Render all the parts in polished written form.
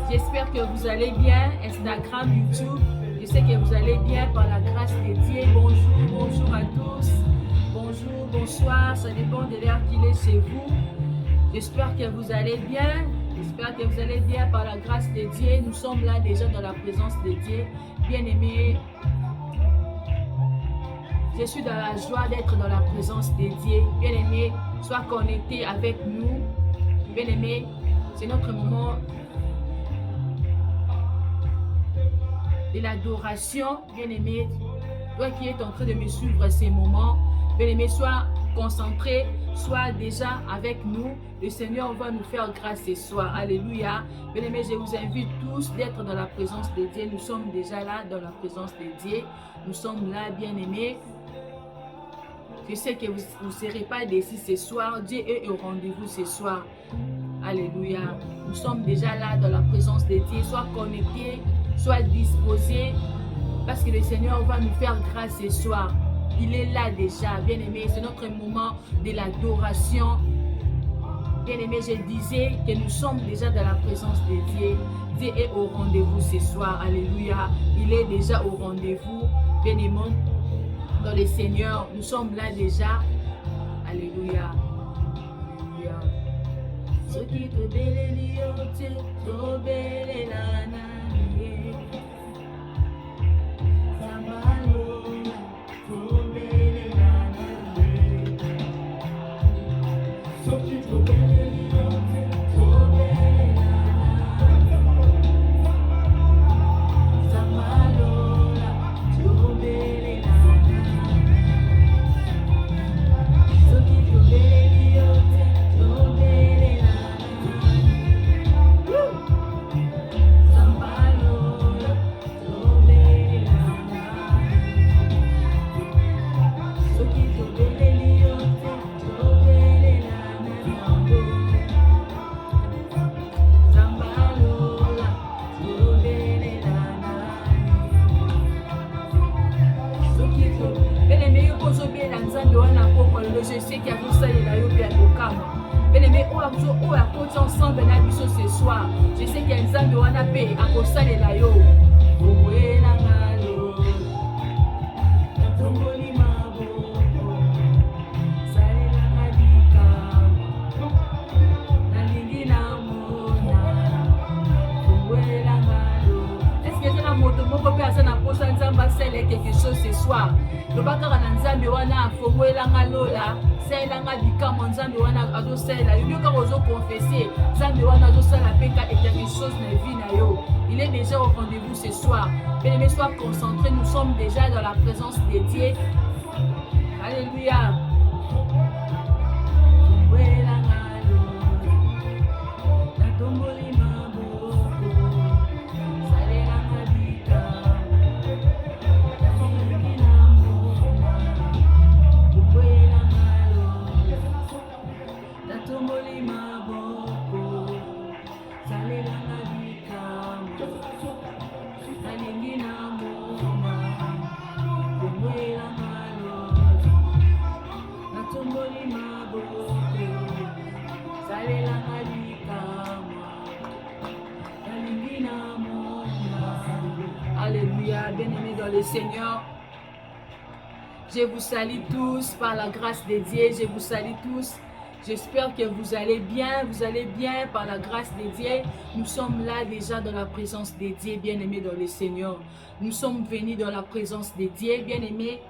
J'espère que vous allez bien, Instagram, YouTube. Je sais que vous allez bien par la grâce de Dieu. Bonjour, bonjour à tous. Bonjour, bonsoir, ça dépend de l'heure qu'il est chez vous. J'espère que vous allez bien. J'espère que vous allez bien par la grâce de Dieu. Nous sommes là déjà dans la présence de Dieu. Bien-aimés, je suis dans la joie d'être dans la présence de Dieu. Bien-aimés, sois connecté avec nous. Bien-aimés, c'est notre moment de l'adoration. Bien-aimé, toi qui es en train de me suivre ces moments, bien-aimé, sois concentré, sois déjà avec nous. Le Seigneur va nous faire grâce ce soir. Alléluia. Bien-aimé, je vous invite tous d'être dans la présence de Dieu. Nous sommes déjà là dans la présence de Dieu. Nous sommes là, bien-aimés. Je sais que vous ne serez pas d'ici ce soir. Dieu est au rendez-vous ce soir. Alléluia. Nous sommes déjà là dans la présence de Dieu. Sois connecté, sois disposé, parce que le Seigneur va nous faire grâce ce soir. Il est là déjà, bien-aimé. C'est notre moment de l'adoration. Bien-aimé, je disais que nous sommes déjà dans la présence de Dieu. Dieu est au rendez-vous ce soir. Alléluia. Il est déjà au rendez-vous. Bien-aimé, dans le Seigneur, nous sommes là déjà. Alléluia. Alléluia. Ce qui te bélit, te bélit, Samba je sais qu'il y a tout ça et là, il y a au calme. Bien-aimé, on a côté ensemble ce soir. Je sais qu'il y a des amis qui ont payé à cause de la yo. Est-ce que la moto moko pe asa na posa nzamba sele quelque chose ce soir? Lobaka na nzambe wana fongoela ngalola. Selanga bikamo nzambe wana azosela yoka ozo confesser nzambe wana azosala peka et quelque chose na vie na yo. Il est déjà au rendez-vous ce soir. Bien-aimé, sois concentré, nous sommes déjà dans la présence de Dieu. Alléluia. Alléluia, bien-aimés dans le Seigneur. Je vous salue tous par la grâce de Dieu. Je vous salue tous. J'espère que vous allez bien par la grâce de Dieu. Nous sommes là déjà dans la présence de Dieu, bien-aimés dans le Seigneur. Nous sommes venus dans la présence de Dieu, bien-aimés.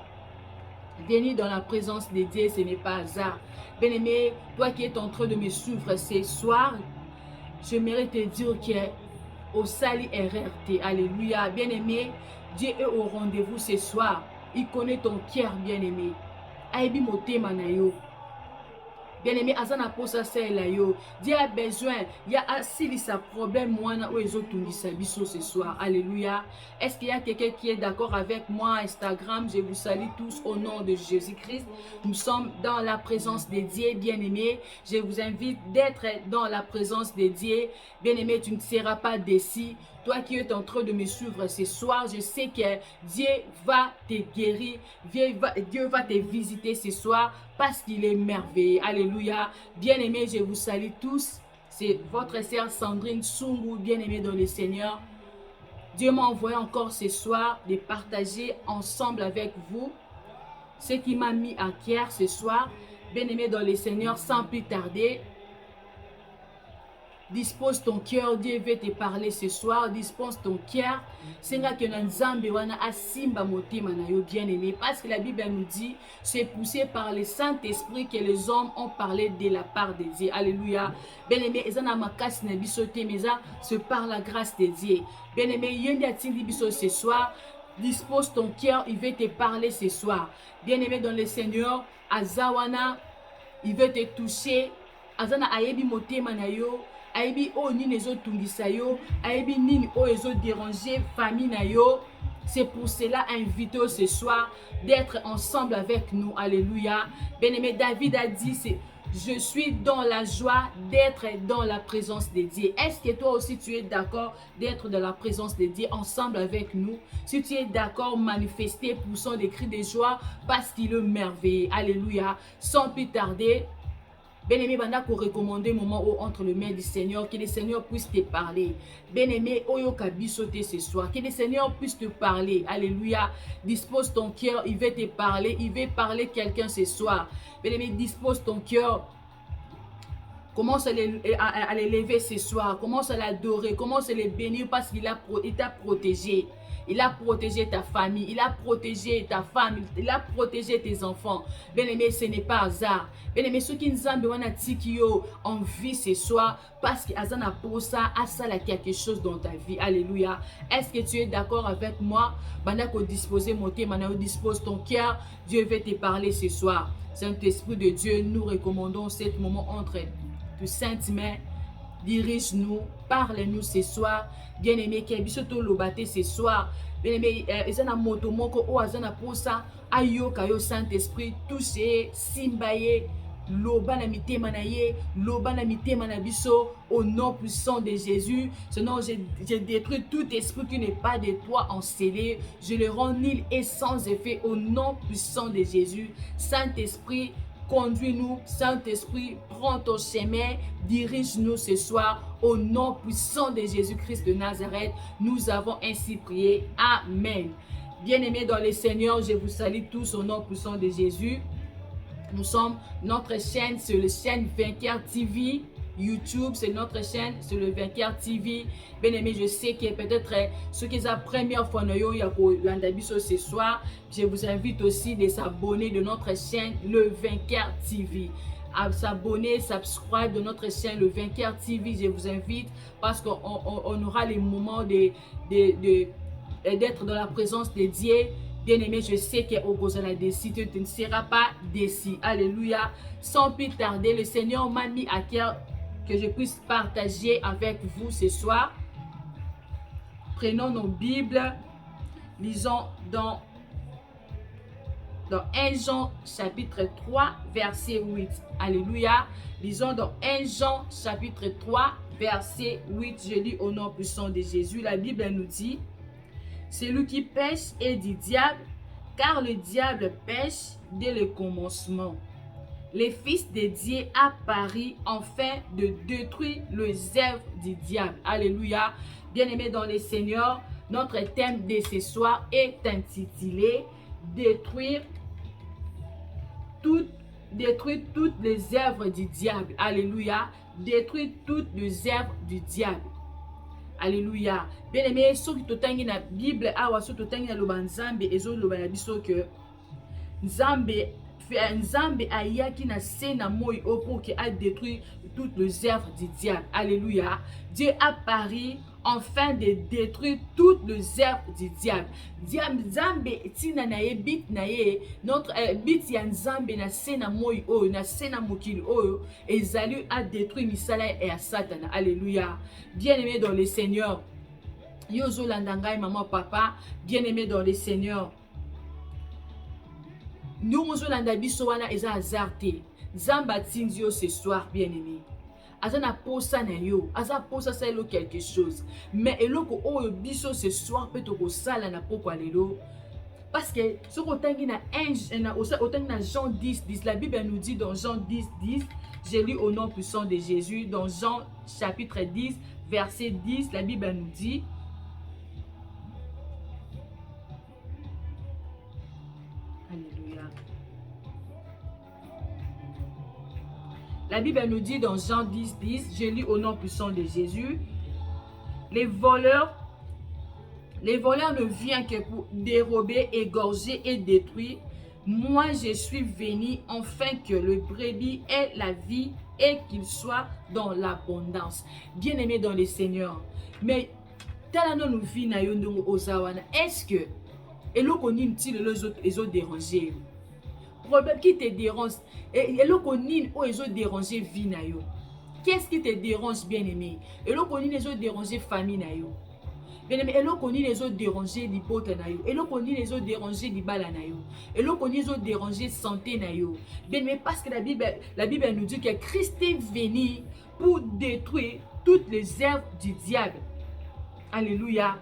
Venir dans la présence de Dieu, ce n'est pas hasard. Bien-aimé, toi qui es en train de me suivre ce soir, j'aimerais te dire que au Sali RRT, alléluia, bien-aimé, Dieu est au rendez-vous ce soir. Il connaît ton cœur, bien-aimé. Aibi motema na yo. Bien-aimé, azana posa sela yo. Dieu a besoin, il y a asili sa problème moana ou ezotungisa biso ce soir. Alléluia. Est-ce qu'il y a quelqu'un qui est d'accord avec moi? Instagram, je vous salue tous au nom de Jésus-Christ. Nous sommes dans la présence de Dieu, bien-aimé. Je vous invite d'être dans la présence de Dieu. Bien-aimé, tu ne seras pas déçu. Toi qui es en train de me suivre ce soir, je sais que Dieu va te guérir, Dieu va te visiter ce soir parce qu'il est merveilleux. Alléluia. Bien-aimés, je vous salue tous. C'est votre sœur Sandrine Sungu, bien-aimée dans le Seigneur. Dieu m'a envoyé encore ce soir de partager ensemble avec vous ce qui m'a mis à cœur ce soir. Bien-aimés dans le Seigneur, sans plus tarder, dispose ton cœur, Dieu veut te parler ce soir. Dispose ton cœur. Senga que nzambe wana asimba motema na yo, bien-aimé, parce que la Bible nous dit, c'est poussé par le Saint-Esprit que les hommes ont parlé de la part de Dieu. Alléluia. Bien-aimé, ezana makasi na biso te, mais ça c'est par la grâce de Dieu. Bien-aimé, yendi atindi biso ce soir. Dispose ton cœur, il veut te parler ce soir. Bien-aimé dans le Seigneur, azawana, il veut te toucher. Azana ayebi motema na yo. Aibi o nini ezo tungisa yo, aibi nini o ezo déranger famille na yo. C'est pour cela invité ce soir d'être ensemble avec nous. Alléluia. Bien-aimé, David a dit, je suis dans la joie d'être dans la présence de Dieu. Est-ce que toi aussi tu es d'accord d'être dans la présence de Dieu ensemble avec nous? Si tu es d'accord, manifester, poussons des cris de joie parce qu'il est merveilleux. Alléluia. Sans plus tarder, bien-aimé, banda pour recommander moment entre les mains du Seigneur, que le Seigneur puisse te parler. Bien-aimé, oyoka bisote ce soir, que le Seigneur puisse te parler. Alléluia. Dispose ton cœur, il veut te parler, il veut parler quelqu'un ce soir. Bien-aimé, dispose ton cœur. Commence à l'élever ce soir, commence à l'adorer, commence à le bénir parce qu'il t'a protégé. Il a protégé ta famille, il a protégé ta femme, il a protégé tes enfants. Bien-aimé, ce n'est pas hasard. Bien-aimé, ceux qui nous ont tiki en vie ce soir, parce qu'il y a pour ça, à quelque chose dans ta vie. Alléluia. Est-ce que tu es d'accord avec moi? Bandako disposer mon thème, dispose ton cœur. Dieu veut te parler ce soir. Saint-Esprit de Dieu, nous recommandons ce moment entre tes saintes mains. Dirige-nous, parle-nous ce soir. Bien-aimé, qui est lobate ce soir. Bien-aimé, ezana moto moko o azana posa ayoka yo Saint-Esprit touché simbaye loba na mitema na ye, loba na mitema na biso au nom puissant de Jésus. Sinon je détruis tout esprit qui n'est pas de toi encelé. Je le rends nul et sans effet au nom puissant de Jésus. Saint-Esprit, Conduis-nous, Saint-Esprit, prends ton chemin, dirige-nous ce soir. Au nom puissant de Jésus-Christ de Nazareth, nous avons ainsi prié. Amen. Bien-aimés dans le Seigneur, je vous salue tous au nom puissant de Jésus. Nous sommes, notre chaîne, c'est la chaîne Vainqueur TV. YouTube, c'est notre chaîne, c'est le Vainqueur TV. Bien aimé, je sais que peut-être ceux qui sont la première fois ce soir, je vous invite aussi de s'abonner de notre chaîne, le Vainqueur TV. À s'abonner, subscribe de notre chaîne, le Vainqueur TV. Je vous invite parce qu'on aura les moments d'être dans la présence de Dieu. Bien aimé, je sais qu'au Gozala décide, tu ne seras pas déçu. Alléluia. Sans plus tarder, le Seigneur m'a mis à cœur que je puisse partager avec vous ce soir. Prenons nos Bibles, lisons dans 1 Jean chapitre 3 verset 8. Alléluia. Lisons dans 1 Jean chapitre 3 verset 8. Je lis au nom puissant de Jésus. La Bible nous dit: celui qui pêche est du diable, car le diable pêche dès le commencement. Le Fils de Dieu apparut afin de détruire les œuvres du diable. Alléluia. Bien-aimés dans le Seigneur, notre thème de ce soir est intitulé détruire toutes les œuvres du diable. Alléluia. Détruire toutes les œuvres du diable. Alléluia. Bien-aimé, ceux qui totangi na Bible, awa ceux qui totangi na loba Nzambe, ezo loba na biso que Nzambe ayaki na se na moi pour que a détruire toutes les œuvres du diable. Alléluia. Dieu apparut afin de détruire toutes les œuvres du diable. Nzambe tina na ye bit na ye, notre bit ya Nzambe na se na moi oyo, na se na mokili oyo, ezali a détruire misala et à Satan. Alléluia. Bien-aimé dans le Seigneur, yozo landangai maman papa, bien-aimé dans le Seigneur. Nous mozolanda biso wana eza azarte. Nzamba tindi yo ce soir, bien-aimé. Azana posa na yo, aza posa sa elo quelque chose. Mais eloko oyo biso ce soir peut to sala na poko alelo. Parce que ce kotangi na Jean 10, 10, la Bible nous dit dans Jean 10, 10, je lis au nom puissant de Jésus, dans Jean chapitre 10, verset 10, la Bible nous dit: Alléluia. La Bible nous dit dans Jean 10, 10, je lis au nom puissant de Jésus: les voleurs ne viennent que pour dérober, égorger et détruire. Moi, je suis venu afin que le brebis ait la vie et qu'il soit dans l'abondance. Bien-aimé dans le Seigneur, mais talano nous vit na yondo ozawana. Est-ce que eloko nini ti les autres déranger? Problème qui te dérange eloko nini o ezo déranger vie na yo? Qu'est-ce qui te dérange, bien-aimé? Eloko nini ezo déranger famille na yo? Bien-aimé, eloko nini ezo déranger lipote na yo? Eloko nini ezo déranger libala na yo? Eloko nini ezo déranger santé na yo? Bien-aimé, parce que la Bible nous dit que Christ est venu pour détruire toutes les œuvres du diable. Alléluia.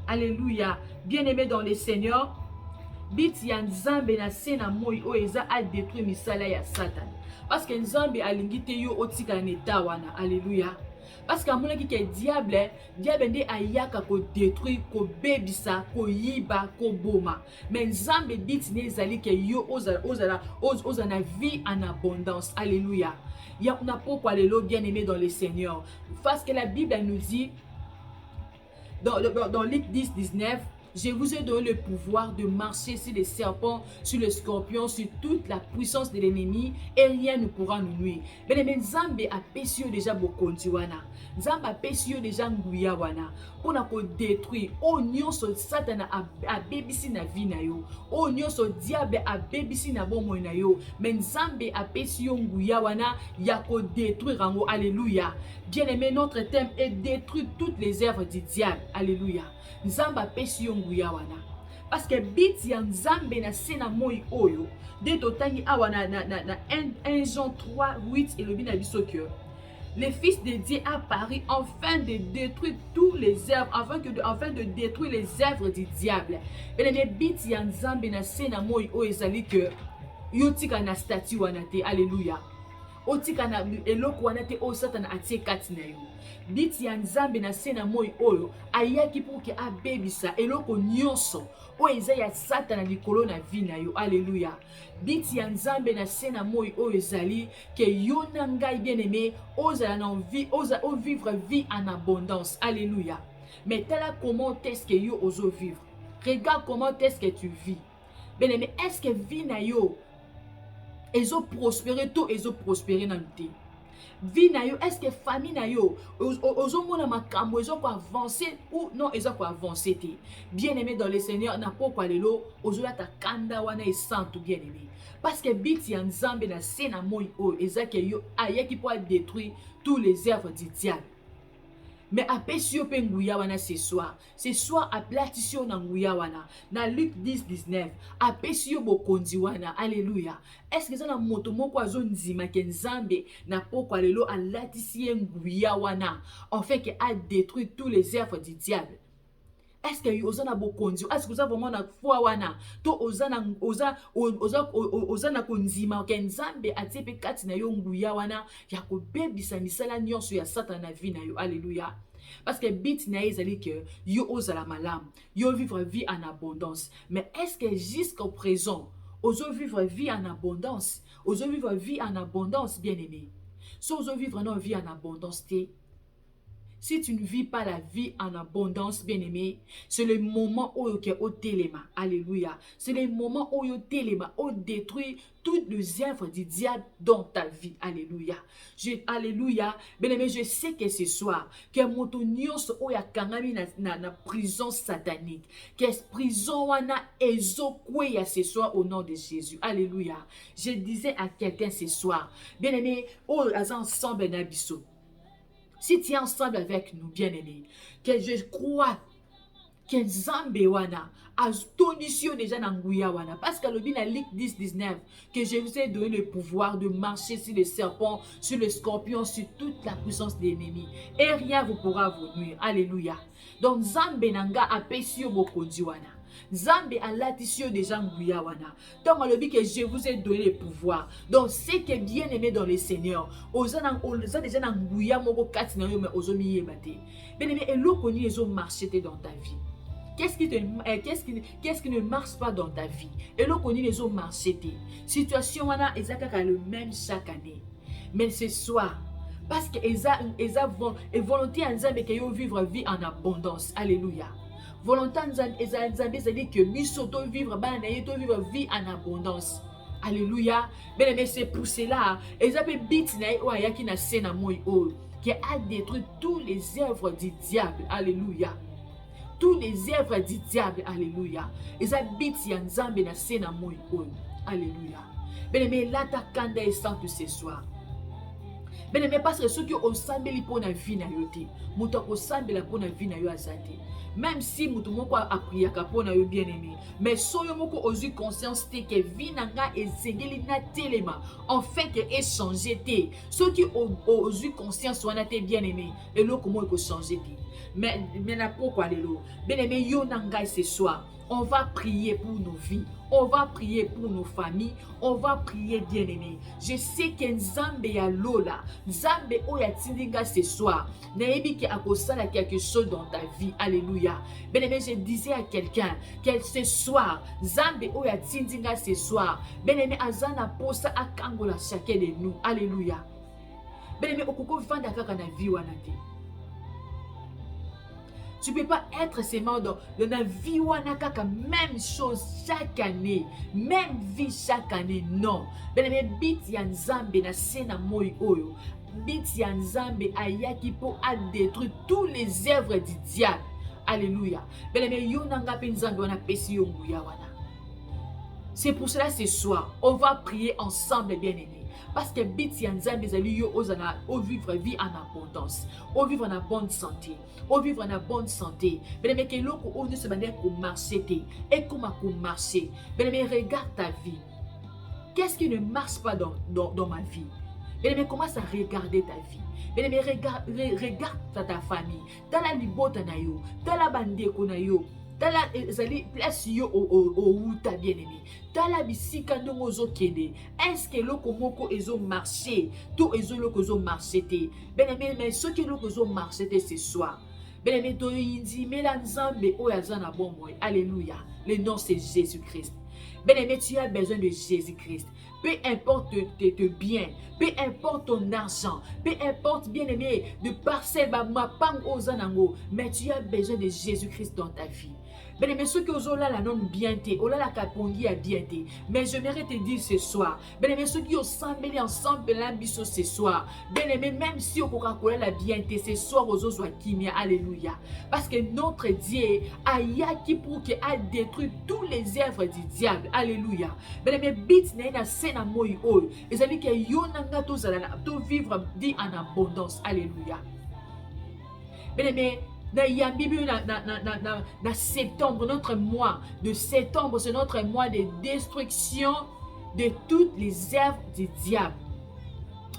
Alléluia. Bien-aimé dans le Seigneur, bit ya Nzambe na se na moi o eza a détruire misala ya Satan. Parce que Nzambe alingi te yo otika neta wana. Alléluia. Parce que amonaki ke diable nde ayaka ko détruire, ko bebisa, ko yiba, ko boma. Mais Nzambe bit ne ezali ke yo ozana vie en abondance. Alléluia. Ya na pourquoi lelo bien-aimé dans le Seigneur. Parce que la Bible nous dit dans Luc 10, 19, je vous ai donné le pouvoir de marcher sur les serpents, sur les scorpions, sur toute la puissance de l'ennemi, et rien ne pourra nous nuire. Mais Nzambe a péché déjà bokonti wana. Nzambe a péché déjà nguya wana. Pour na ko détruire. O nyonso Satan a bebisi na vie na yo. O nyonso diable a bebisi na bomo na yo. Mais Nzambe a péché nguya wana ya ko détruire ango. Alléluia. Bien-aimé, notre thème est détruire toutes les œuvres du diable. Alléluia. Nzamba pesi yo nguya wana. Parce que bit ya Nzambe na sena moi oyo de totangi awa na 1 Jean 3, 8 et le bina biso que le Fils de Dieu apparut afin de détruire tous les œuvres, afin de détruire les œuvres du diable. Et les bit ya Nzambe na sena moi oyo ezali que yo tika na statut wana te. Alléluia. Otika na eloko wana te o Satana atie kati na yo. Biti ya Nzambe na se na moi oyo ayaki pour ke abebisa eloko nyonso o eza ya Satana likolo na vie na yo. Alléluia. Biti ya Nzambe na se na moi oyo ezali ke yo na ngai bien-aimé ozala na vie, o vivre vie en abondance. Alléluia. Mais tala comment est-ce que yo ozo vivre. Regarde comment est-ce que tu vis. Bien-aimé, est-ce que vie na yo ezo prospérer, tout ezo prospérer dans le thé. Vie na yo, est-ce que famille na yo ozo mona makambo ezo ko avancer ou non ezo ko avancer te. Bien-aimé dans le Seigneur, na poko lelo ozo la ta kanda wana e santu bien-aimé. Parce que biti ya Nzambe na se na moi o ezaki yo ayaki pour détruire tous les œuvres du diable. Mais apesi yo pe nguya wana ce soir aplatisi yo na nguya wana na Luc 10:19 apesi yo bokonzi wana. Alléluia. Est-ce que ça na moto moko azo nzima ke Nzambe na poko lelo alatisi ye nguya wana en fait que a détruit tous les œuvres du diable? Est-ce que ozana bokonzi? Est-ce que vous avez vraiment na foi wana to ozana konzima ke Nzambe atie pe kati na yo nguya wana ya ko bebisa misala nyonso ya Satan na vie na yo? Alléluia. Parce que bit na ezali que yo ozala malam, yo vivre vie en abondance. Mais est-ce que jusqu'au présent ozo vivre vie en abondance? Ozo vivre vie en abondance, bien-aimé. Si ozo vivre non vie en abondance te, si tu ne vis pas la vie en abondance, bien-aimé, c'est le moment où tu es au téléma. Alléluia. C'est le moment où tu es au téléma, où détruit toutes les œuvres du diable dans ta vie. Alléluia. Alléluia. Bien-aimé, je sais que ce soir, que mon nyonso où ya kangami na prison satanique, que prison wana ezokwe ya ce soir au nom de Jésus. Alléluia. Je disais à quelqu'un ce soir, bien-aimé, où ensemble na biso. Si tu es ensemble avec nous, bien-aimés, que je crois que Nzambe wana a tonnisio déjà dans nguya wana. Parce que le Bible Luc 10:19 que je vous ai donné le pouvoir de marcher sur les serpents, sur les scorpions, sur toute la puissance de l'ennemi. Et rien vous pourra vous nuire. Alléluia. Donc Nzambe nanga apesio bokonzi wana. Nzambe alatisi yo déjà nguya wana. Donc on le dit que je vous ai donné le pouvoir. Donc c'est que bien aimé dans le Seigneur, oza déjà na nguya moko kati na yo mais ozo miyeba te. Bien aimé, eloko ni ezo marcher dans ta vie. Qu'est-ce qui ne marche pas dans ta vie? Eloko ni ezo marcher te. Situation wana ezaka le même chaque année. Mais ce soir, parce que volonté en Nzambe que yo vivre vie en abondance. Alléluia. Volonté Nzambe c'est-à-dire que biso to vivre vie en abondance. Alléluia. Bien aimé, c'est pour cela ezape bit na o ayaki na sena moi o qui a détruit tous les œuvres du diable. Alléluia. Tous les œuvres du diable. Alléluia. Ezape bit ya Nzambe na sena moi o. Alléluia. Bien aimé, là ta kanda est sainte ce soir. Bien aimé, parce que ceux qui ont sambeli pour la vie na yote, muto ko sambela pour la vie na yo azate. Même si mutu moko a prié pour na yo bien aimé, mais soyo moko ozu conscience te que vie nanga ezengeli na telema, en fait que échanger te. Ceux qui ont ozu conscience wana te bien aimé, et lo comment ko changer te. Mais na pourquoi lelo? Bien aimé, yo nanga ce soir. On va prier pour nos vies. On va prier pour nos familles. On va prier, bien-aimés. Je sais que Nzambe ya lola. Nzambe oya tindinga ce soir. Naebi ki akosala quelque chose dans ta vie. Alléluia. Bien-aimé, je disais à quelqu'un que ce soir, Nzambe oya tindinga ce soir. Bien-aimé, azana posa akangola chacun de nous. Alléluia. Bien-aimé, okoko vanda kaka na vie wana te. Tu ne peux pas être seulement dans la vie wanakaka, même chose chaque année, même vie chaque année, non. Bien-aimé, bit ya Nzambe na sena moi oyo, bit ya Nzambe ayaki pour détruire tous les œuvres du diable. Alléluia. Bien-aimé, yo nanga pe Nzambe wana pesi yo nguya wana. C'est pour cela ce soir, on va prier ensemble, bien-aimé. Parce que bit ya Nzambe ezali yo ozana o vivre vie en abondance, o vivre en bonne santé, o vivre en bonne santé. Bien-aimé, que loko o ne se bande ko marcher te et comment ko marcher. Bien-aimé, regarde ta vie. Qu'est-ce qui ne marche pas dans ma vie? Bien-aimé, commence à regarder ta vie. Bien-aimé, regarde ta famille. Tala libota na yo, tala bandeko na yo. tala ezali place yo outa bien-aimé, tala bisika ndongo ozokende, est-ce que eloko moko ezomarche to eloko ezomarche te? Bien-aimé, mais soki eloko ezomarche te ce soir, bien-aimé, toyindimela Nzambe oyo aza na bomoi. Alléluia, le nom c'est Jésus-Christ. Bien-aimé, tu as besoin de Jésus-Christ. Peu importe tes biens, peu importe ton argent, peu importe, bien-aimé, de parcelle, mais tu as besoin de Jésus-Christ dans ta vie. Bien-aimé, ceux qui ont la non bien te, ont la kapongi à bien te. Mais j'aimerais te dire ce soir, bien-aimé, ceux qui ont semblé ensemble l'ambition ce soir, bien-aimé, même si au Coca-Cola la bien te, ce soir aux autres kimia, alléluia. Parce que notre Dieu a yaki pour qu'il a détruit tous les œuvres du diable, alléluia. Bien-aimé, bit na sena moi oy, et amis que yonanga to vivre dit en abondance, alléluia. Bien-aimé, dans septembre, notre mois de septembre, c'est notre mois de destruction de toutes les œuvres du diable.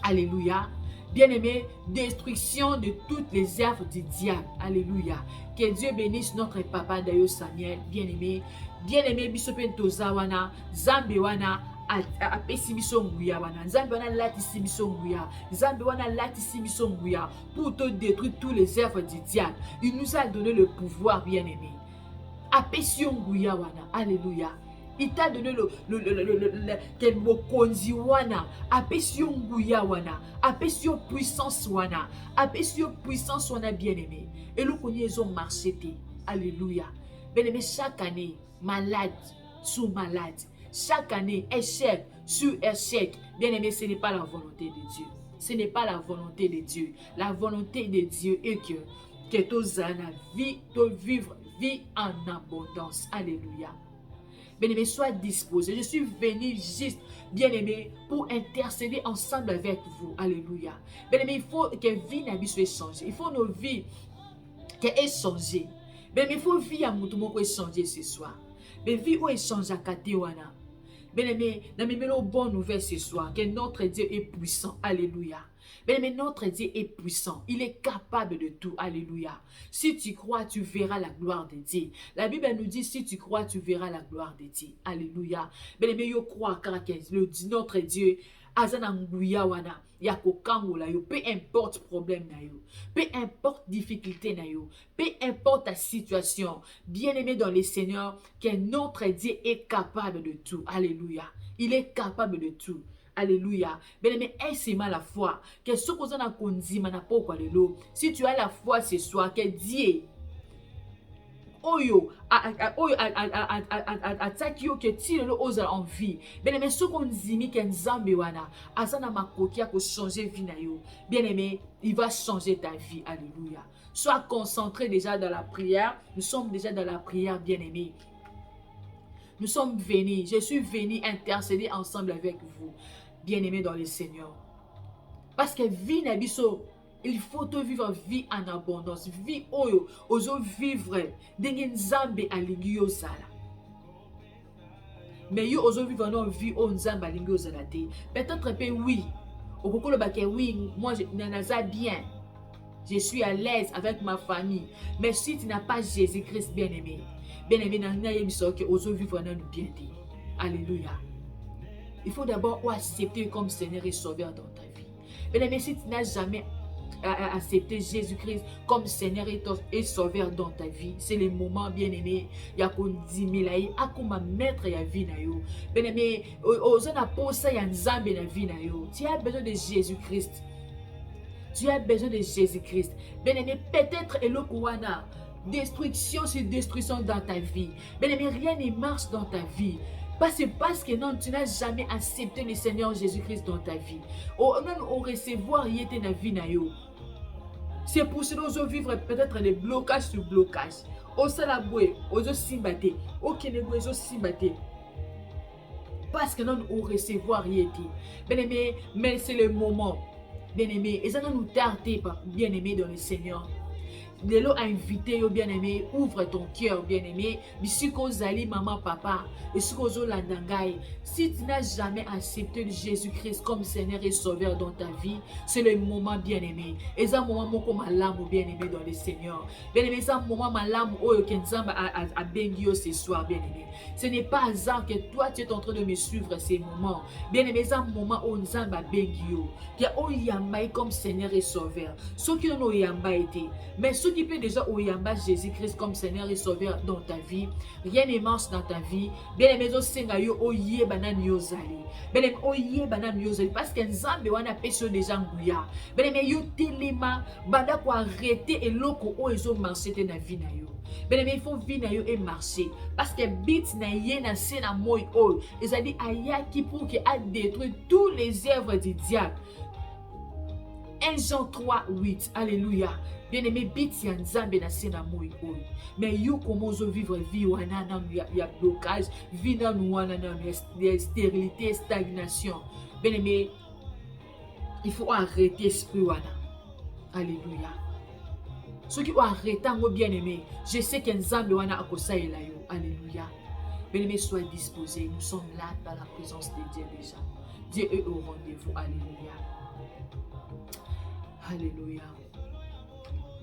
Alléluia. Bien-aimé, destruction de toutes les œuvres du diable. Alléluia. Que Dieu bénisse notre papa Dayo Samuel. Bien-aimé, bien-aimé, bisopen tozawana, zambewana. Apesi biso nguya wana Nzambe wana latisi biso nguya Nzambe wana latisi biso nguya pour te détruire tous les œuvres du diable. Il nous a donné le pouvoir, bien-aimé. Apesi nguya wana, alléluia. Il t'a donné le mokonzi wana, apesi nguya wana, apesi puissance wana, apesi puissance wana, bien-aimé. Et le connaît ils ont marché, alléluia. Bien-aimé, chaque année malade sous malade. Chaque année, échec sur échec. Bien-aimé, ce n'est pas la volonté de Dieu. Ce n'est pas la volonté de Dieu. La volonté de Dieu est que tu vivre vie en abondance. Alléluia. Bien-aimé, sois disposé. Je suis venu juste, bien-aimé, pour intercéder ensemble avec vous. Alléluia. Bien-aimé, il faut que vie n'a soit changée. Il faut nos vies qu'elles changées. Bien-aimé, il faut vie à Moutoumoko changer ce soir. Mais vie où échange à Katewana. Bien-aimé, dans mes bonnes nouvelles ce soir, que notre Dieu est puissant. Alléluia. Bien-aimé, notre Dieu est puissant. Il est capable de tout. Alléluia. Si tu crois, tu verras la gloire de Dieu. La Bible nous dit, si tu crois, tu verras la gloire de Dieu. Alléluia. Bien-aimé, je crois que notre Dieu, Azananguya wana, yako kangola yo, peu importe problème na yo, peu importe difficulté na yo, peu importe ta situation, bien-aimé dans le Seigneur, que notre Dieu est capable de tout. Alléluia. Il est capable de tout. Alléluia. Bien-aimé, aie-moi la foi. Que ce qu'on a conduit, si tu as la foi ce soir, que Dieu oyo ataki yo ke ti lelo ozala en vie. Bien-aimé, ce qu'on zimi ke Nzambe wana azana makoki ko changer vie na yo. Bien-aimé, il va changer ta vie. Alléluia. Sois concentré déjà dans la prière. Nous sommes déjà dans la prière, bien-aimé. Nous sommes venus, je suis venu intercéder ensemble avec vous, bien-aimé dans le Seigneur. Parce que vie na biso, il faut te vivre vie en abondance. Vie oyo, ozo vivre dengue Nzambe alingi yo zala. Mais yo ozo vivre non vie o Nzambe alingi yo zala te. Peut-être que oui, okokolo bake oui, moi je naza bien. Je suis à l'aise avec ma famille. Mais si tu n'as pas Jésus-Christ, bien-aimé, bien-aimé, nana yebiso que ozo vivre non bien te. Alléluia. Il faut d'abord accepter comme Seigneur et Sauveur dans ta vie. Bien-aimé, si tu n'as jamais accepter Jésus-Christ comme Seigneur et Sauveur dans ta vie, c'est le moment, bien-aimé, ya kondimilayi akoma maître ya vie na yo. Bien-aimé, ozana posa ya Nzambe na vie na yo. Tu as besoin de Jésus-Christ. Tu as besoin de Jésus-Christ. Bien-aimé, peut-être eloko wana destruction sur destruction dans ta vie. Bien-aimé, rien ne marche dans ta vie. Parce que non, tu n'as jamais accepté le Seigneur Jésus-Christ dans ta vie. Non, on recevoir rien dans ta vie na yo. C'est pour cela qu'on vivre peut-être des blocages sur blocages. Au salaboué, aux simbate, au kenego, aux simbate. Parce que non, on recevoir rien. Bien-aimé, mais c'est le moment. Bien-aimé, et ça nous tarde, bien-aimé dans le Seigneur. Lelo a invité yo bien-aimé, ouvre ton cœur bien-aimé. Bisiko zali maman papa, bisiko zo landangai. Si tu n'as jamais accepté Jésus-Christ comme Seigneur et Sauveur dans ta vie, c'est le moment bien-aimé. Et ça moment moko malamu bien-aimé dans le Seigneur. Bien-aimé, ça moment malamu oyo kenzamba a bengi yo ce soir bien-aimé. Ce n'est pas hasard que toi tu es en train de me suivre ces moments. Bien-aimé, ça moment où nzamba a bengi yo. Qui a oyambai comme Seigneur et Sauveur. Ceux qui ont oyamba été, mais ceux qui peuvent déjà oyamba Jésus-Christ comme Seigneur et Sauveur dans ta vie, rien ne marche dans ta vie. Bien-aimé, zo senga yo oye banan yo zali. Bien-aimé, oye banan yo zali parce que nzambe wana peso déjà nguya. Bien-aimé, yo telema banda ko arrêter et loko o ezo marcher te na vie na yo. Bien-aimé, il faut vivre na yo et marcher parce que bit na ye na se na moy o. Ils a dit ayaki pour que a détruit tous les œuvres du diable. 1 Jean 3, 8. Alléluia. Bien-aimé, bit ya nzambe na se na moy o. Mais yo comment zo vivre vie wana na ya blocage, vie na wana na ya stérilité, stagnation. Bien-aimé, il faut arrêter esprit wana. Alléluia. Ceux qui ont arrêté en bien-aimé, je sais que nzambe wana akosa ela yo. Alléluia. Bien-aimé, sois disposé. Nous sommes là dans la présence de Dieu déjà. Dieu est au rendez-vous. Alléluia. Alléluia.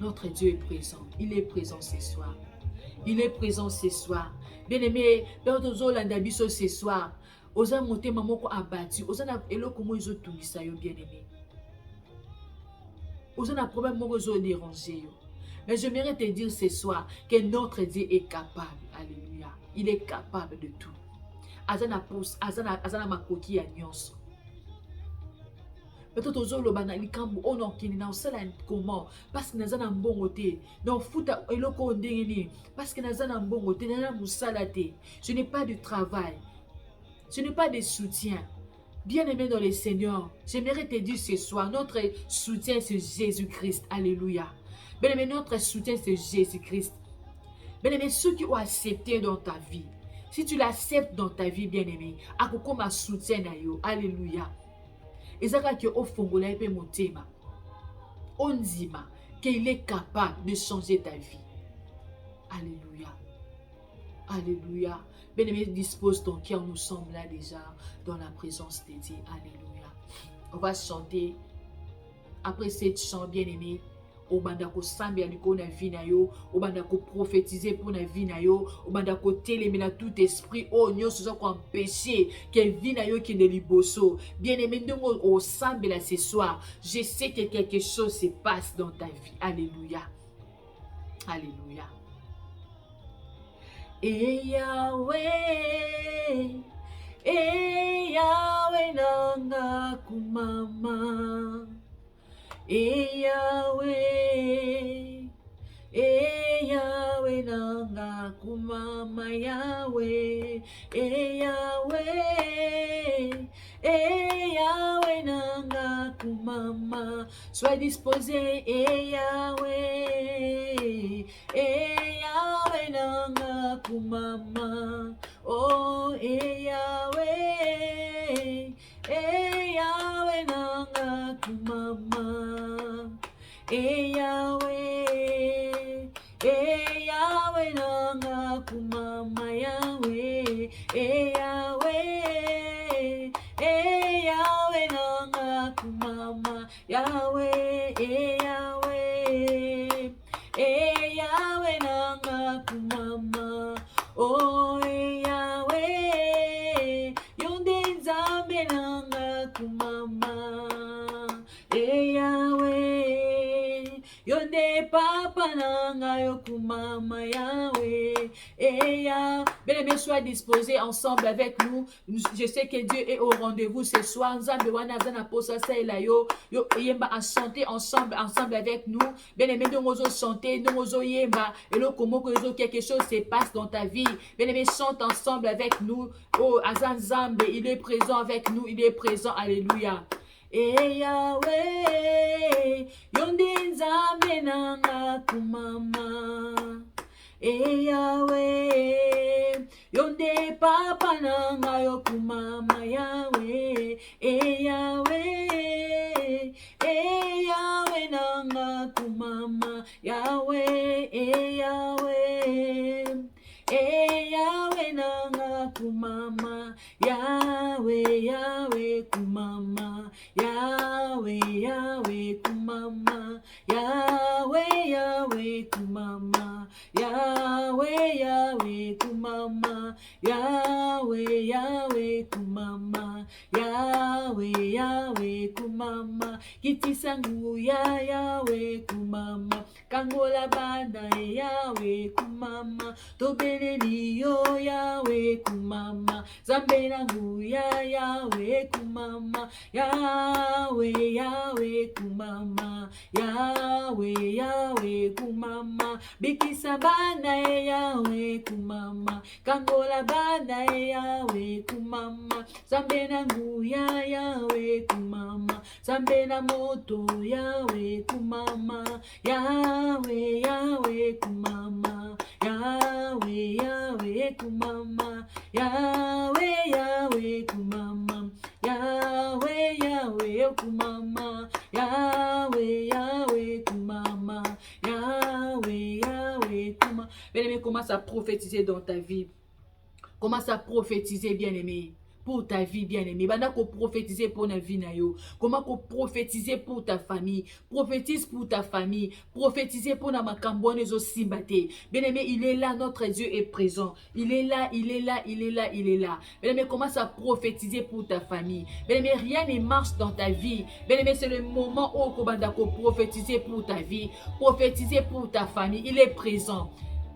Notre Dieu est présent. Il est présent ce soir. Il est présent ce soir. Bien-aimé, dans nos Olandabiso ce soir, osa monter maman ko abattu, osa na eloko mo izo tungisa yo bien-aimé. Osa na problème mo izo déranger yo. Mais j'aimerais te dire ce soir que notre Dieu est capable. Alléluia. Il est capable de tout. Azana pousse, azana makoki ya nyonso. Peut-être aux autres, on a comment parce que nous avons un bon côté. Non, fouta eloko ndengeni parce que nous avons un bon côté. Je n'ai pas de travail. Je n'ai pas de soutien. Bien-aimé dans le Seigneur, j'aimerais te dire ce soir, notre soutien c'est Jésus-Christ. Alléluia. Bien-aimé, notre soutien c'est Jésus-Christ. Bien-aimé, ceux qui ont accepté dans ta vie, si tu l'acceptes dans ta vie, bien-aimé, akoko ma soutien na yo. Alléluia. Ezaka ki ofongola epe motema. Onzima qu'il est capable de changer ta vie. Alléluia. Alléluia. Bien-aimé, dispose ton cœur. Nous sommes là déjà dans la présence de Dieu. Alléluia. On va chanter. Après cette chant, bien-aimé, obandako sambi aliko na vie na yo, obandako prophétiser pour na vie na yo, obandako télémer na tout esprit oh nyonso zo ko empêcher que vie na yo qui ne liboso. Bien-aimé, ndongo au sambi là ce soir, je sais que quelque chose se passe dans ta vie. Alléluia. Alléluia. Et Yahweh nanga kumama. Yahweh nanga kumama Yahweh, Yahweh nanga kumama. Sois disposé, Yahweh, Yahweh nanga kumama. Oh, Yahweh, Yahweh nanga kumama. Yahweh, Yahweh nanga kumama Yahweh, Yahweh, Yahweh nanga kumama Yahweh, Yahweh, Yahweh nanga kumama. Oh Yahweh, yonde nzambe nanga kumama. Yahweh, yonde papa nanga yokumama Yahweh. Bien-aimé, sois disposé ensemble avec nous. Je sais que Dieu est au rendez-vous ce soir. Nzambe wana zana posa sa ela yo yemba à chanter ensemble avec nous. Bien-aimé, nous allons chanter, nous allons yemba et le comment que quelque chose se passe dans ta vie. Bien-aimé, chante ensemble avec nous. Oh, Azan Nzambe, il est présent avec nous, il est présent. Alléluia. Yahweh, yonde nzambe nanga kumama. Yahweh, yonde papa nanga yo kumama Yahweh. Yahweh, Yahweh nanga kumama Yahweh. kumama, Yahweh, Yahweh, kumama, Yahweh, Yahweh, kumama, Yahweh, Yahweh, kumama, Yahweh, Yahweh, kumama, Yahweh, Yahweh, kumama, Yahweh, Yahweh, kumama, kitisangu ya Yahweh, kumama, kangola banda Yahweh, kumama, tobeleli yo Yahweh, kumama, zambelangu ya Yahweh, kumama, Yahweh, Yahweh, kumama, Yahweh, Yahweh, kumama, bikisa bana Yahweh, kumama, kangola bana Yahweh, kumama, zambelangu ya Yahweh, kumama, zambena moto Yahweh, kumama, Yahweh, Yahweh, kumama, Yahweh, Yahweh, kumama, Yahweh, Yahweh, kumama, Yahweh, Yahweh, kumama, Yahweh, Yahweh, kumama, Yahweh, Yahweh, kumama. Bien-aimé, commence à prophétiser dans ta vie. Commence à prophétiser, bien-aimé, pour ta vie, bien-aimé. Banda ko prophétiser pour ta vie na yo. Comment ko prophétiser pour ta famille. Prophétise pour ta famille. Prophétiser pour na makambone zo simbate. Bien-aimé, il est là, notre Dieu est présent. Il est là, il est là, il est là, il est là. Bien-aimé, commence à prophétiser pour ta famille. Bien-aimé, rien ne marche dans ta vie. Bien-aimé, c'est le moment où ko banda ko prophétiser pour ta vie. Prophétiser pour ta famille. Il est présent.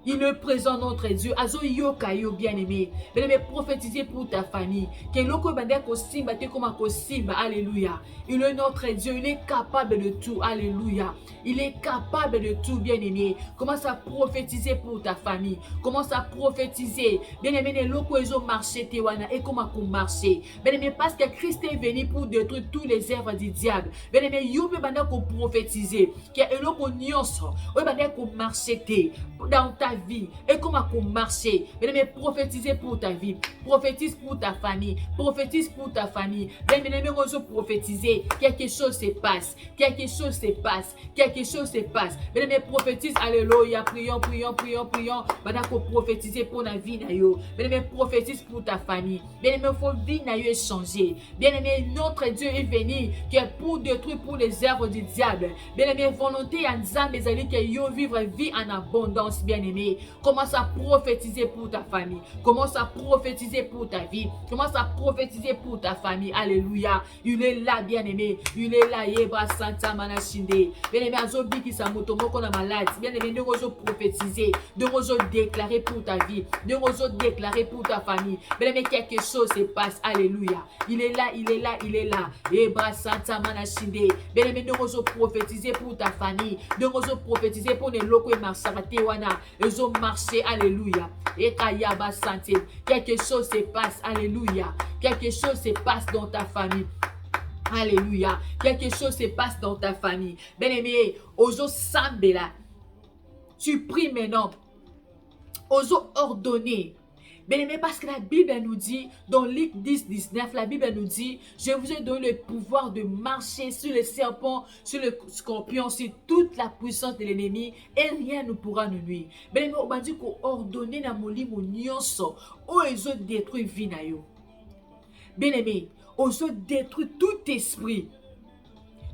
Il est présent, notre Dieu. Azo yoka yo bien-aimé. Bien-aimé, prophétiser pour ta famille. Que loko bande ko simba te koma ko simba. Alléluia. Il est notre Dieu. Il est capable de tout. Alléluia. Il est capable de tout, bien-aimé. Commence à prophétiser pour ta famille. Commence à prophétiser. Bien-aimé, les loko ezo marché te wana. Et comment ko marché. Bien-aimé, parce que Christ est venu pour détruire tous les œuvres du diable. Bien-aimé, yo be bande ko prophétiser. Que loko nyonso. O bande ko marché te. Dans ta vie et comment marcher. Bien-aimé, prophétiser pour ta vie, prophétise pour ta famille, prophétise pour ta famille. Bien-aimé, on prophétiser, quelque chose se passe, quelque chose se passe, quelque chose se passe. Bien-aimé, prophétise, alléluia, prions, prions, prions, prions. Maintenant, prophétiser pour la vie na yo. Bien-aimé, prophétise pour ta famille. Bien-aimé, faut vie na yo changer. Bien-aimé, notre Dieu est venu qui est pour détruire pour les œuvres du diable. Bien-aimé, volonté en Zambé, que yo vivre vie en abondance, bien-aimé. Commence à prophétiser pour ta famille. Commence à prophétiser pour ta vie. Commence à prophétiser pour ta famille. Alléluia. Il est là, bien-aimé. Il est là. Yebra Santa Manashinde. Bien-aimé, Azobi qui s'amoto moko na malade. Bien-aimé, nous allons prophétiser. Nous allons déclarer pour ta vie. Nous allons déclarer pour ta famille. Bien-aimé, quelque chose se passe. Alléluia. Il est là, il est là, il est là. Yebra Santa Manashinde. Bien-aimé, nous allons prophétiser pour ta famille. Nous allons prophétiser pour les locaux et marsarate wana. Ils ont marché, alléluia. Et Kayaba Santé, quelque chose se passe, alléluia. Quelque chose se passe dans ta famille. Alléluia. Quelque chose se passe dans ta famille. Bien-aimé, Ozo Sambela, tu pries maintenant. Ozo ordonner. Bien-aimé, parce que la Bible nous dit, dans Luc 10, 19, la Bible nous dit, je vous ai donné le pouvoir de marcher sur les serpents, sur le scorpion, sur toute la puissance de l'ennemi, et rien ne pourra nous nuire. Bien-aimé, on m'a dit qu'on ordonne na moli mon nyonso, où ils ont détruit vie na yo. Bien-aimé, on détruit tout esprit.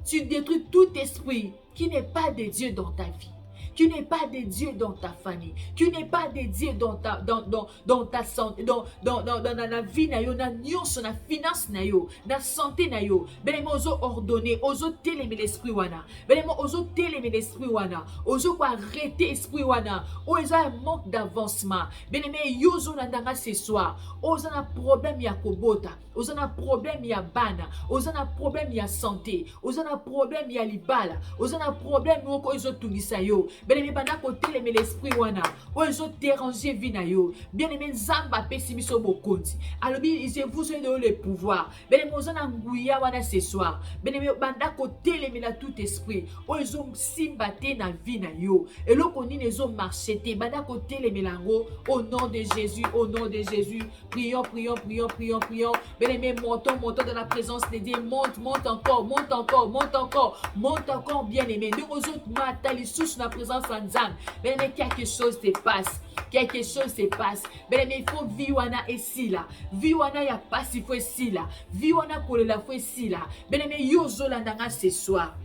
Tu détruis tout esprit qui n'est pas de Dieu dans ta vie. Tu n'es pas de Dieu dans ta famille. Tu n'es pas de Dieu dans ta santé, dans la vie na yo, na nyonso, na finance na yo, na santé na yo. Benemo ozo ordonner, ozo télémer l'esprit wana. Benemo ozo télémer l'esprit wana. Ozo ko arrêter esprit wana. Ozo un manque d'avancement. Beneme yozo nandanga ce soir. Ozo na problème ya kobota. Ozo na problème ya bana. Ozo na problème ya santé. Ozo na problème ya libala. Ozo na problème woko ozo tungisa yo. Bien-aimé, pendant qu'on téléme l'esprit wana, ils ont dérangé vie na yo. Bien-aimé, Zamba pessimiso bokonti. Alors, je vous ai donné le pouvoir. Bien-aimé, on a ngouya wana ce soir. Bien-aimé, pendant qu'on téléme la tout esprit, ils ont simbaté na vie na yo. Et là, qu'on ils ont marché. Pendant qu'on téléme l'ango, au nom de Jésus, au nom de Jésus, prions, prions, prions, prions, prions. Bien-aimé, montons, montons dans la présence de Dieu. Monte, monte encore, monte encore, monte encore, monte encore, bien-aimé. Nous, aux autres, matali sous la présence confiance en Nzambe. Bien-aimé, quelque chose se passe. Quelque chose se passe. Bien-aimé, il faut vivre ici là. Vivre il y a pas si faut ici là. Vivre pour la foi ici là. Bien-aimé, yo zolandanga ce soir.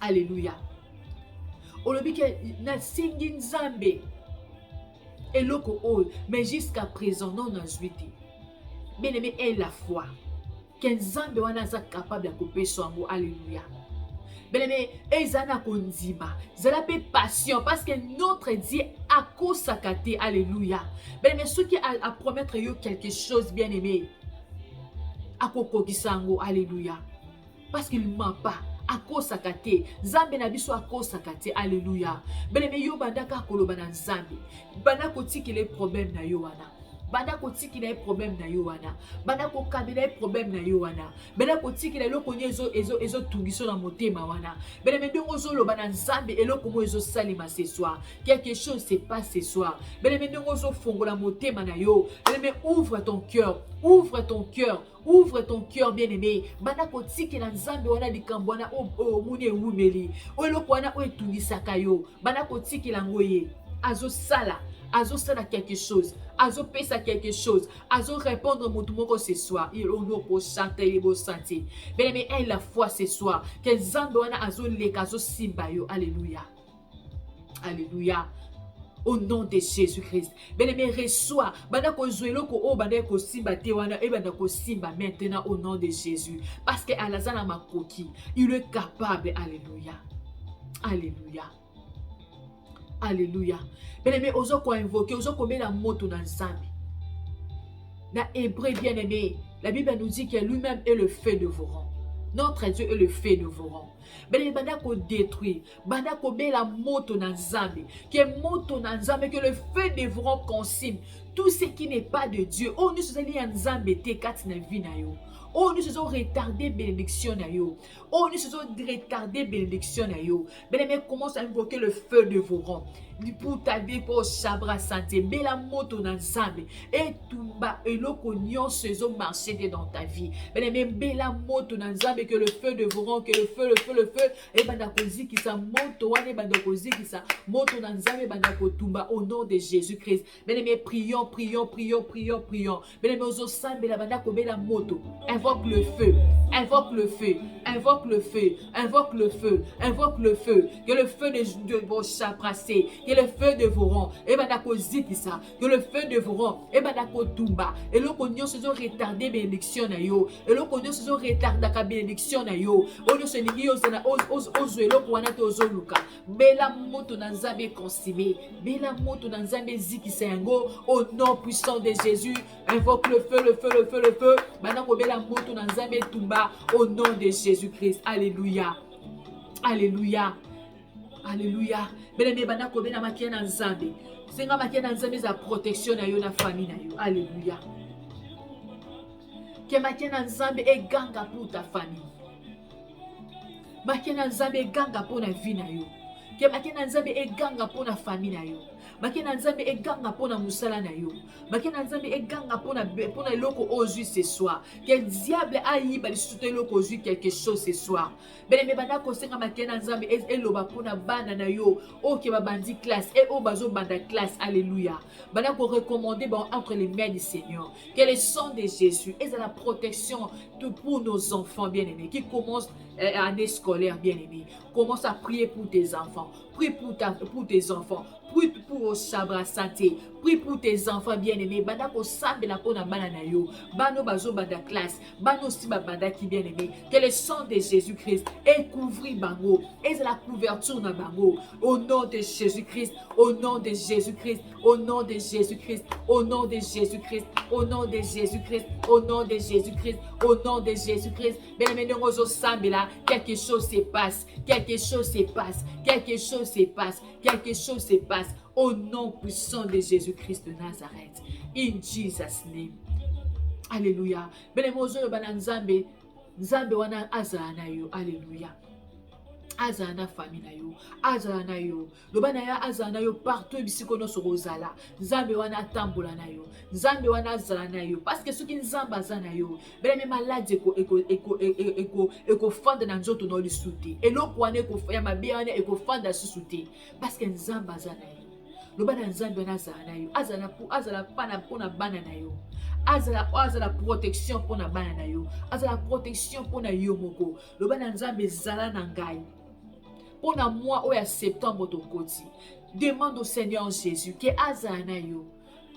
Alléluia. Olobi ke na singi Nzambe. Eloko oyo, mais jusqu'à présent non na zuite. Bien-aimé, est la foi. Que Nzambe wana za capable de couper son mot. Alléluia. Bien-aimé, ezana kondima. Zala pe patient parce que notre Dieu a consacré. Alléluia. Bien-aimé, ceux qui a promettre yo quelque chose, bien-aimé, a kokokisango. Alléluia. Parce qu'il ne ment pas. A consacré. Nzambe na biso a consacré. Alléluia. Bien-aimé, yo bandaka koloba na Nzambe. Banda kotiki les problèmes na yo wana. Banda kotiki na problème na yo wana. Banda ko kabila problème na yo wana. Banda kotiki na loko ezo tungiso na motema wana. Bena mendongo zo loba na Nzambe eloko mo ezo salima ce soir. Quelque chose se passe ce soir. Bena mendongo zo fongola motema na yo. Bena ouvre ton cœur. Ouvre ton cœur. Ouvre ton cœur, bien-aimé. Banda kotiki na Nzambe wana likambo wana o muni ewumeli. O eloko wana o etungisaka yo. Banda kotiki la ngoye. Azo sala quelque chose, azo pesa quelque chose, azo répondre motumoko ce soir. Il ono pour chanter, il beau sentir. Bien-aimé, aie la foi ce soir. Que Nzambe wana azo leka, azo simba yo. Alléluia. Alléluia. Au nom de Jésus-Christ. Bien-aimé, reçois. Banda ko zuelo ko o banda ko simba te wana e banda ko simba maintenant au nom de Jésus. Parce que alazana makoki, il est capable. Alléluia. Alléluia. Alléluia. Bien-aimé, ozo ko invoquer, ozo ko mettre la moto dans Nzambe. Dans Hébreu, bien-aimé, la Bible nous dit que lui-même est le feu dévorant. Notre Dieu est le feu dévorant. Bien-aimé, banda ko détruire, banda ko mettre la moto dans Nzambe, que moto dans Nzambe, que le feu dévorant consume tout ce qui n'est pas de Dieu. Oh, nous sommes allés en Nzambe te kat na vie na yo. Oh, nous sommes retardés bénédiction na yo. Oh, nous sommes retardés bénédiction na yo. Bien-aimé, commence à invoquer le feu dévorant. Pour ta vie, pour Sabra santé, mais la moto dans Nzambe. Et tout bas, et l'oko nyon se zo marché dans ta vie. Bien-aimé, mais la moto dans Nzambe, que le feu dévorant, que le feu. Et bandakozi qui sa moto, wane bandakozi qui sa moto dans Nzambe, bandakotumba au nom de Jésus-Christ. Bien-aimé, prions. Bien-aimé, ozo sambe la bandako la moto. Invoque le feu. Que le feu de vos chapracés, que le feu dévorant, et bandako zikisa, que le feu dévorant, et bandako tumba, et le cognon se sont retardés bénédiction na yo, et le cognon se sont retardés ka bénédiction na yo, onyo se ningi yo zana ozo eloko wana te ozo luka, bela moto na Nzambe consumé, bela moto na Nzambe zikisa yango, au nom puissant de Jésus, invoque le feu, bandako bela moto na Nzambe tumba, au nom de Jésus-Christ. Alléluia. Alléluia. Alléluia. Bien-aimé, bandako bena makia na Nzambe. Senga makia na Nzambe za protection na yo na famille na yo. Alléluia. Que makia na Nzambe e ganga pour ta famille. Makia na Nzambe e ganga pour na vie na yo. Que makia na Nzambe e ganga pour na famille na yo. Makia na Nzambe e ganga pour na musala na yo. Makia na Nzambe e ganga pour na loko ozu ce soir. Que le diable a yi ba lisute loko ozu quelque chose ce soir. Bien-aimé, banda ko senga makia na Nzambe e loba pour na bana na yo. O ke ba bandi classe et o bazo banda classe. Alléluia. Banda ko recommander entre les mains du Seigneur. Que le sang de Jésus est la protection pour nos enfants bien-aimés qui commencent l'année scolaire bien-aimés. Commence à prier pour tes enfants. Prie pour tes enfants. Prie pour Sabra santé. Prie pour tes enfants bien-aimés. Banda ko sambe la pona bana na yo. Bano bazo banda classe. Bano si banda qui bien-aimé. Que le sang de Jésus-Christ ait couvri bango. Et la couverture na bango. Au nom de Jésus-Christ. Au nom de Jésus-Christ. Au nom de Jésus-Christ. Au nom de Jésus-Christ. Au nom de Jésus-Christ. Au nom de Jésus-Christ. Au nom de Jésus-Christ. Bien-aimé, nous ozo sambe là. Quelque chose se passe. Quelque chose se passe. Quelque chose se passe. Quelque chose se passe. Au nom puissant de Jésus-Christ de Nazareth. In Jesus' name. Alléluia. Bele mozo yo bana Nzambe. Nzambe wana azana yo. Alléluia. azala na famille na yo, azala na yo, loba na ya azala na yo partout bisiko no sorozala, nzambe wana atambola na yo, nzambe wana azala na yo, parce que soki nzambe aza na yo, bele malade eko fanda na nzoto no lisuti, eloko wana ya mabe wana eko fanda susuti, parce que nzambe aza na yo, loba na nzambe wana azala na yo, azala pana pona bana na yo, azala protection pona bana na yo, azala protection pona yo moko, loba na nzambe zala na ngai. Pour na mois ou à septembre de côté, demande au Seigneur Jésus que azana yo,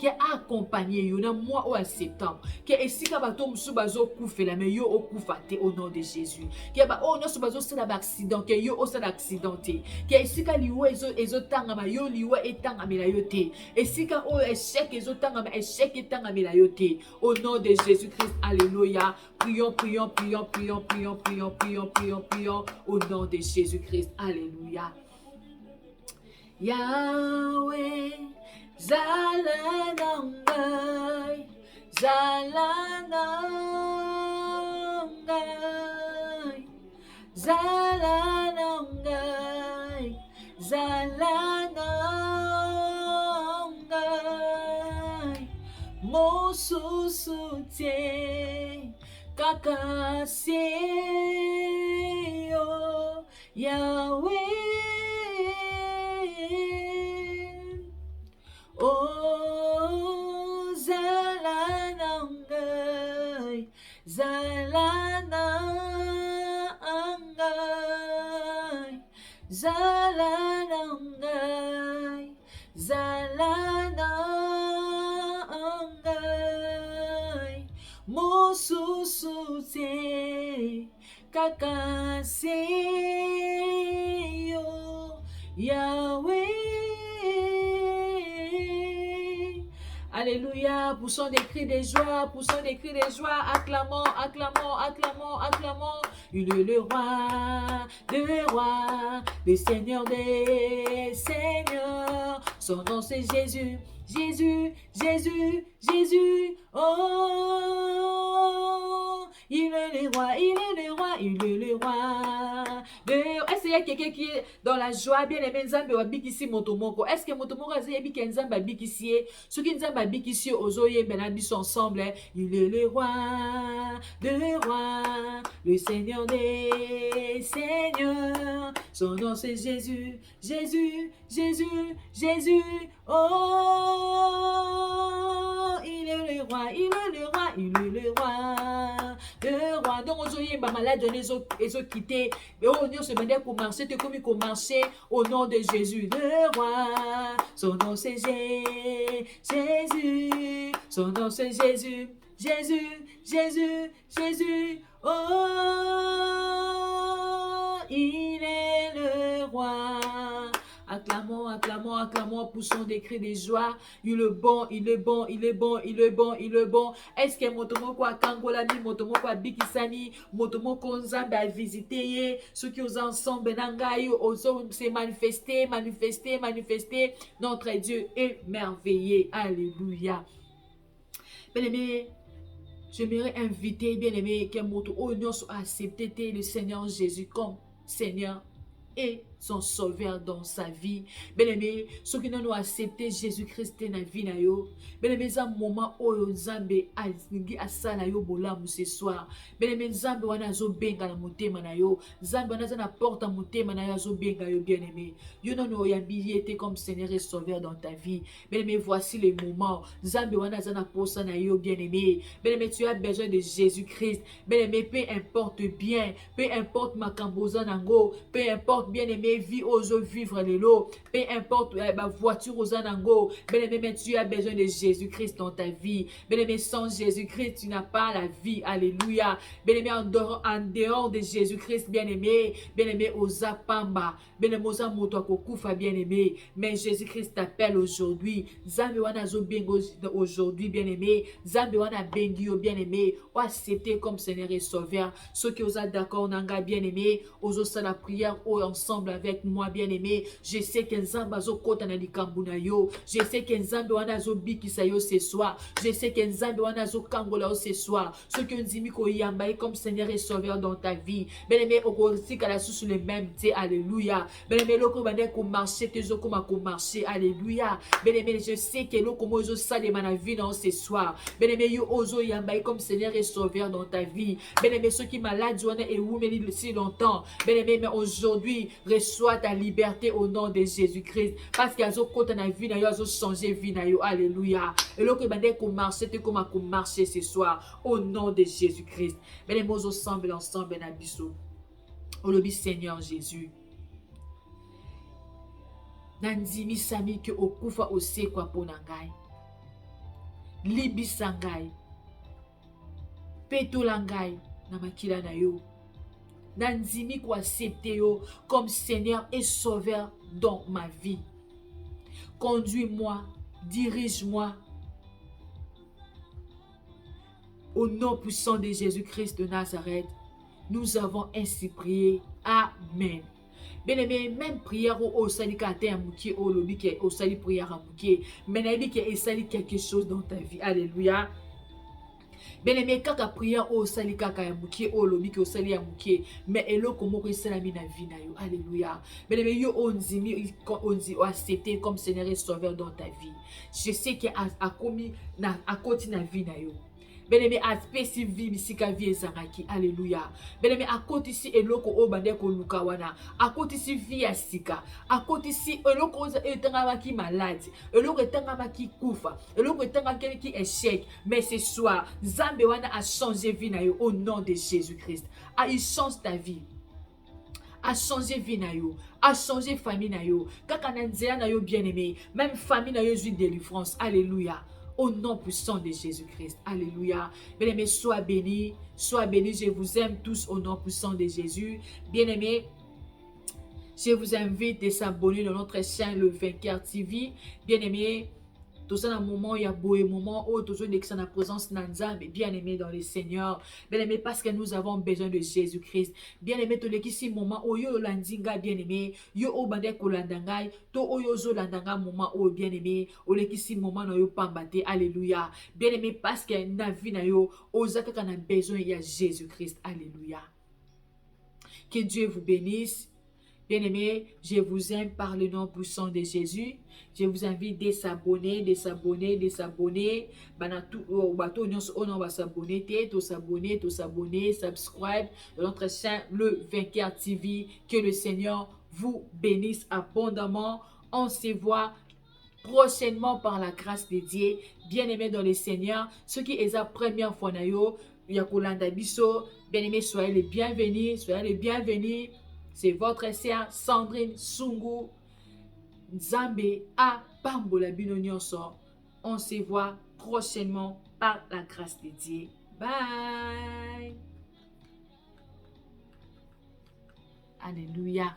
que accompagné yo na mois ou à septembre, que esika bato musu bazo kufela mais yo okufate au nom de Jésus, que ba o no bazo sala accident, que yo o sala accidenté, que esika liwe ezo tanga ma yo liwe etanga mela yo te, esika o échec ezo tanga ma échec etanga mela yo te, au nom de Jésus Christ. Alléluia. Prions, prions, prions, prions, prions, prions, prions, prions, prions, au nom de Jésus-Christ. Alléluia. Yahweh, Zalanangai, Zalanangai, Zalanangai, Zalanangai, mon soutien. Kaka seyo Yahweh, oh zalanangai, zalanangai, zalanangai, zalanangai, mosusute kaka seyo Yahweh. Alléluia, poussons des cris de joie, poussons des cris de joie, acclamons, acclamons, acclamons, acclamons. Il est le roi, le Seigneur des Seigneurs. Son nom c'est Jésus, Jésus, Jésus, Jésus. Oh, il est le roi, il est le roi, il est le roi. Est-ce qu'il y a quelqu'un qui est dans la joie? Bien aimé, Nzambe wa bikisi motomoko. Est-ce que motomoko a dit que Nzambe a bikisi? Ce qui Nzambe a bikisi ozoye benabis ensemble. Il est le roi, le Seigneur des Seigneurs. Son nom c'est Jésus, Jésus, Jésus, Jésus. Oh, il est le roi, il est le roi, il est le roi. Le roi, donc ozoye ba malade les autres quittés. Mais oh, Dieu se bandait commencer, t'es comme commencer au nom de Jésus, le roi. Son nom c'est Jésus, son nom c'est Jésus, Jésus, Jésus, Jésus. Oh, il est le roi. Acclamons, acclamons, acclamons, poussons des cris de joie. Il est bon, il est bon, il est bon, il est bon, il est bon. Est-ce que motomoko a kangolami, motomoko a bikisani, motomoko nzambe a visité, ceux qui ont ensemble nangai, osons se manifester, manifester, manifester. Notre Dieu est merveilleux. Alléluia. Bien-aimé, j'aimerais inviter, bien-aimé, que moto oignon soit accepté le Seigneur Jésus comme Seigneur et son sauveur dans sa vie. Bien-aimé, ceux qui n'ont accepté Jésus-Christ dans la vie na yo, bien-aimé, c'est un moment où Nzambe a sala yo bolamu ce soir. Bien-aimé, Nzambe wana zo benga na motema na yo, Nzambe wana za na porte na motema na yo zo benga yo, bien-aimé. Yo non yambi été comme Seigneur et sauveur dans ta vie. Bien-aimé, voici les moments. Nzambe wana za na posa na yo, bien-aimé. Bien-aimé, tu as besoin de Jésus-Christ. Bien-aimé, peu importe bien, peu importe makamboza nango, peu importe, bien-aimé, vie ozo vivre les lots, peu importe ma voiture aux anango, bien-aimé, tu as besoin de Jésus-Christ dans ta vie. Bien-aimé, sans Jésus-Christ, tu n'as pas la vie. Alléluia. Bien-aimé, en dehors de Jésus-Christ, bien-aimé, oza pamba, bien-aimé, oza moto kokufa, bien-aimé, mais Jésus-Christ t'appelle aujourd'hui. Zambe wana zo bengo aujourd'hui, bien-aimé, Zambe wana bengio, bien-aimé, ou accepter comme Seigneur et Sauveur. Ceux qui osent d'accord nanga, bien-aimé, ozo sa la prière ou ensemble avec moi, bien-aimé. Je sais que Nzambe azokota na likambo na yo. Je sais que Nzambe wana azobikisa yo ce soir. Je sais que Nzambe wana azokangola yo ce soir. Ce que Nzimi koyamba comme Seigneur et Sauveur dans ta vie. Bien-aimé, okotika la sous le même Dieu. Alléluia. Bien-aimé, loko bande ko marcher, te zo koma ko marcher. Alléluia. Bien-aimé, je sais que loko mozo salema na vie dans ce soir. Bien-aimé, yo ozo yamba comme Seigneur et Sauveur dans ta vie. Bien-aimé, ceux qui malades wana et où meni si longtemps. Bien-aimé, mais aujourd'hui, reçois ta liberté au nom de Jésus-Christ. Parce qu'il y a zo kota na vie na yo, azo changer vie na yo. Alléluia. Et loko bande ko marcher, te koma ko marcher ce soir au nom de Jésus-Christ. Bien-aimé, ozo semble ensemble na biso. Olobi Seigneur Jésus. Nandimi sami ke okufa osekwa pona ngai. Libisa ngai. Petola ngai na makila na yo. Nandimi ko accepter yo comme Seigneur et Sauveur dans ma vie. Conduis-moi, dirige-moi. Au nom puissant de Jésus-Christ de Nazareth, nous avons ainsi prié. Amen. Bien-aimé, même prière au sali kate amouké, au lobby qui au sali prière amouké, mais nabi qui est sali quelque chose dans ta vie. Alléluia. Bien-aimé, kaka prière au sali kaka amouké, au lobby qui au sali amouké, mais elo comment que cela mi na vie na yo. Alléluia. Bien-aimé, yo onzimi accepté comme Seigneur et Sauveur dans ta vie. Je sais que a commis na a continué na vie na yo. Bien-aimé, aspect si vie misika vie ezangaki. Alléluia. Bien-aimé, à côté ici eloko obande ko lukawana. À côté ici vie asika. À côté ici eloko etangamaki malade. Eloko etangamaki kufa. Eloko etangamaki qui échec. Mais ce soir, Nzambe wana a changé vie na yo au nom de Jésus-Christ. Il change ta vie. A changé vie na yo, a changé famille na yo. Kaka na nzela na yo bien-aimé, même famille na yo joue délivrance. Alléluia. Au nom puissant de Jésus-Christ. Alléluia. Bien-aimés, sois bénis. Sois bénis. Je vous aime tous au nom puissant de Jésus. Bien-aimés, je vous invite à s'abonner dans notre chaîne Le Vainqueur TV. Bien-aimés, tout ça dans le moment, il y a beau moment où toujours dans la présence d'Nzambe, bien-aimé dans le Seigneur. Bien-aimé, parce que nous avons besoin de Jésus-Christ. Bien-aimé, tout le qui moment où yo landinga bien-aimé, yo obande ko landangay, to oyo zo landanga moment où bien-aimé, au le qui moment no yo pambate. Alléluia. Bien-aimé, parce que na vie na yo, ozaka kana besoin il y a Jésus-Christ. Alléluia. Que Dieu vous bénisse. Bien-aimés, je vous aime par le nom puissant de Jésus. Je vous invite de s'abonner, de s'abonner, de s'abonner. On va s'abonner, s'abonner, subscribe dans notre chaîne Le Vainqueur TV. Que le Seigneur vous bénisse abondamment. On se voit prochainement par la grâce de Dieu. Bien-aimés dans le Seigneur, ceux qui est la première fois na yo, Yakolanda Biso, bien-aimés, soyez les bienvenus, soyez les bienvenus. C'est votre sœur Sandrine Sungu Nzambe a Pambola Binonyonso. On se voit prochainement par la grâce de Dieu. Bye. Alléluia.